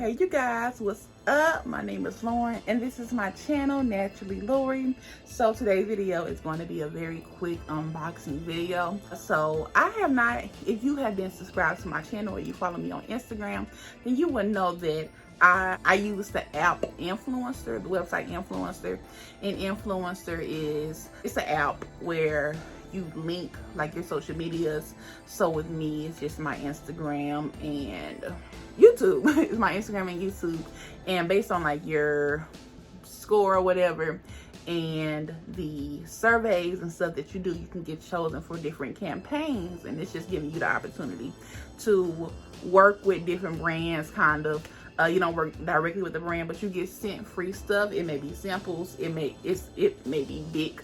Hey you guys, what's up? My name is Lauren and this is my channel, Naturally Lori. So today's video is going to be a very quick unboxing video. So I have not, if you have been subscribed to my channel or you follow me on Instagram, then you would know that I use the app Influencer, the website Influencer. And Influencer it's an app where you link like your social medias. So with me, it's just my Instagram and YouTube. It's my Instagram and YouTube, and based on like your score or whatever and the surveys and stuff that you do, you can get chosen for different campaigns. And it's just giving you the opportunity to work with different brands, kind of. You don't work directly with the brand, but you get sent free stuff. It may be samples, it may be big,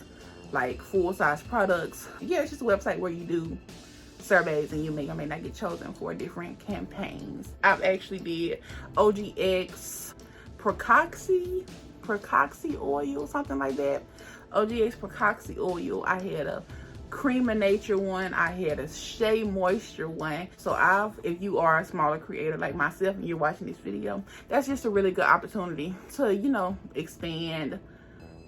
like full-size products. Yeah, it's just a website where you do surveys and you may or may not get chosen for different campaigns. I've actually did OGX Procoxy oil, something like that. OGX Procoxy oil. I had a Cream of Nature one. I had a Shea Moisture one. So if you are a smaller creator like myself and you're watching this video, that's just a really good opportunity to, you know, expand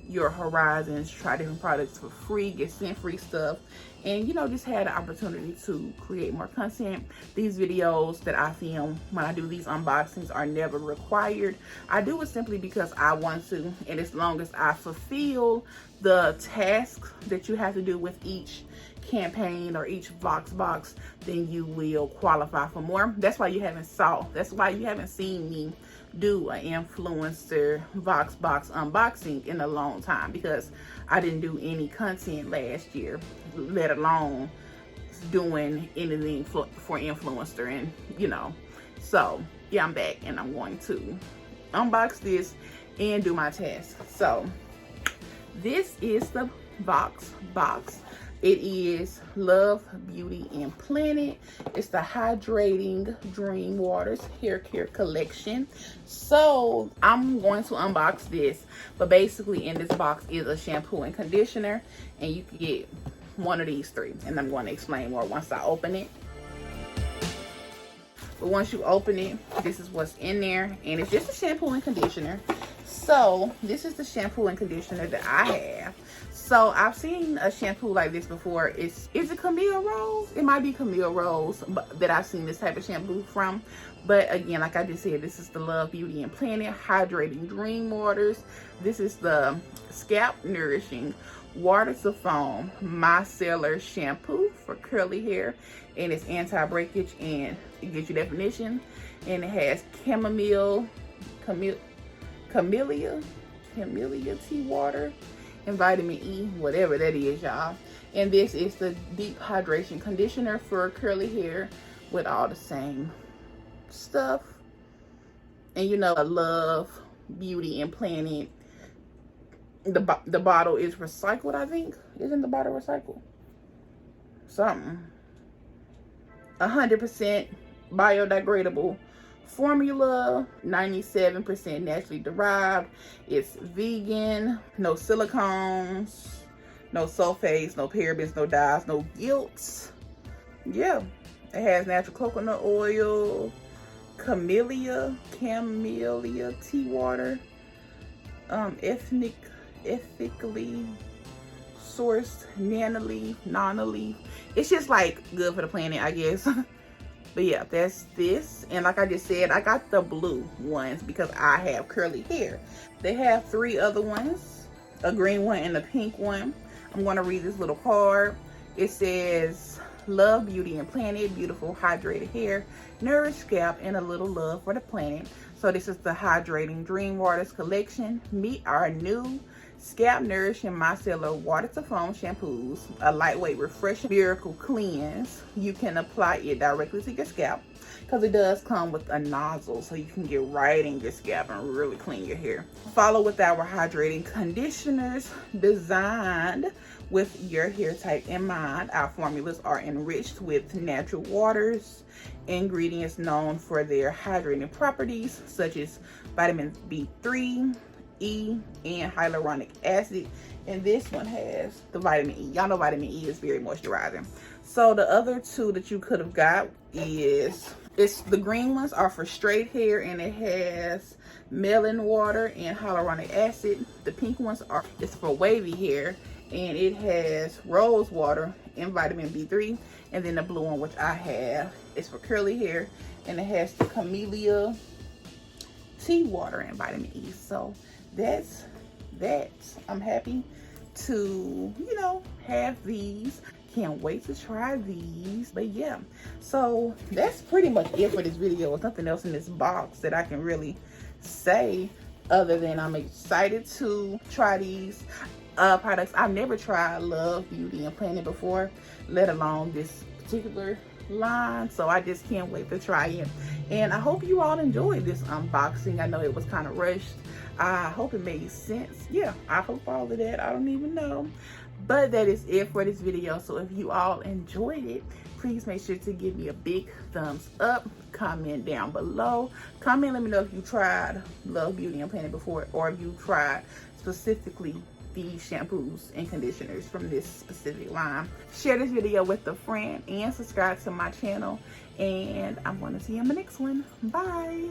your horizons, try different products for free, get sent free stuff, and you know, just had the opportunity to create more content. These videos that I film when I do these unboxings are never required. I do it simply because I want to, and as long as I fulfill the tasks that you have to do with each campaign or each box, then you will qualify for more. That's why you haven't seen me do an influencer box unboxing in a long time, because I didn't do any content last year, let alone doing anything for influencer. And you know, so yeah, I'm back and I'm going to unbox this and do my task. So this is the box. It is Love, Beauty, and Planet. It's the Hydrating Dream Waters Hair Care Collection. So I'm going to unbox this, but basically in this box is a shampoo and conditioner, and you can get one of these three, and I'm going to explain more once I open it. But once you open it, this is what's in there, and it's just a shampoo and conditioner. So this is the shampoo and conditioner that I have. So I've seen a shampoo like this before. Is it Camille Rose? It might be Camille Rose that I've seen this type of shampoo from. But again, like I just said, this is the Love, Beauty, and Planet Hydrating Dream Waters. This is the Scalp Nourishing Water to Foam Micellar Shampoo for curly hair, and it's anti-breakage, and it gives you definition, and it has camellia tea water and vitamin E, whatever that is, y'all. And this is the deep hydration conditioner for curly hair with all the same stuff. And you know, I Love, Beauty, and Planet. The bottle is recycled, I think. Isn't the bottle recycled? Something. 100% biodegradable formula, 97% naturally derived. It's vegan, no silicones, no sulfates, no parabens, no dyes, no guilt. Yeah, it has natural coconut oil, camellia tea water, ethically sourced nanoleaf. It's just like good for the planet, I guess. But yeah, that's this. And like I just said, I got the blue ones because I have curly hair. They have 3 other ones, a green one and a pink one. I'm going to read this little card. It says, Love, Beauty, and Planet, beautiful hydrated hair, nourished scalp, and a little love for the planet. So this is the Hydrating Dream Waters collection. Meet our new Scalp Nourishing Micellar Water to Foam shampoos, a lightweight, refreshing miracle cleanse. You can apply it directly to your scalp because it does come with a nozzle, so you can get right in your scalp and really clean your hair. Follow with our hydrating conditioners designed with your hair type in mind. Our formulas are enriched with natural waters, ingredients known for their hydrating properties such as vitamin B3, E, and hyaluronic acid. And this one has the vitamin E. Y'all know vitamin E is very moisturizing. So the other two that you could have got is It's the green ones are for straight hair, and it has melon water and hyaluronic acid. The pink ones are it's for wavy hair, and it has rose water and vitamin B3. And then the blue one, which I have, is for curly hair, and it has the camellia tea water and vitamin E. So that's that. I'm happy to, you know, have these. Can't wait to try these. But yeah, so that's pretty much it for this video. There's nothing else in this box that I can really say other than I'm excited to try these products. I've never tried Love Beauty and Planet before, let alone this particular line, so I just can't wait to try it. And I hope you all enjoyed this unboxing. I know it was kind of rushed. I hope it made sense. Yeah, I hope all of that. I don't even know. But that is it for this video. So if you all enjoyed it, please make sure to give me a big thumbs up. Comment down below. Comment, let me know if you tried Love Beauty and Planet before, or if you tried specifically these shampoos and conditioners from this specific line. Share this video with a friend and subscribe to my channel. And I'm going to see you in the next one. Bye.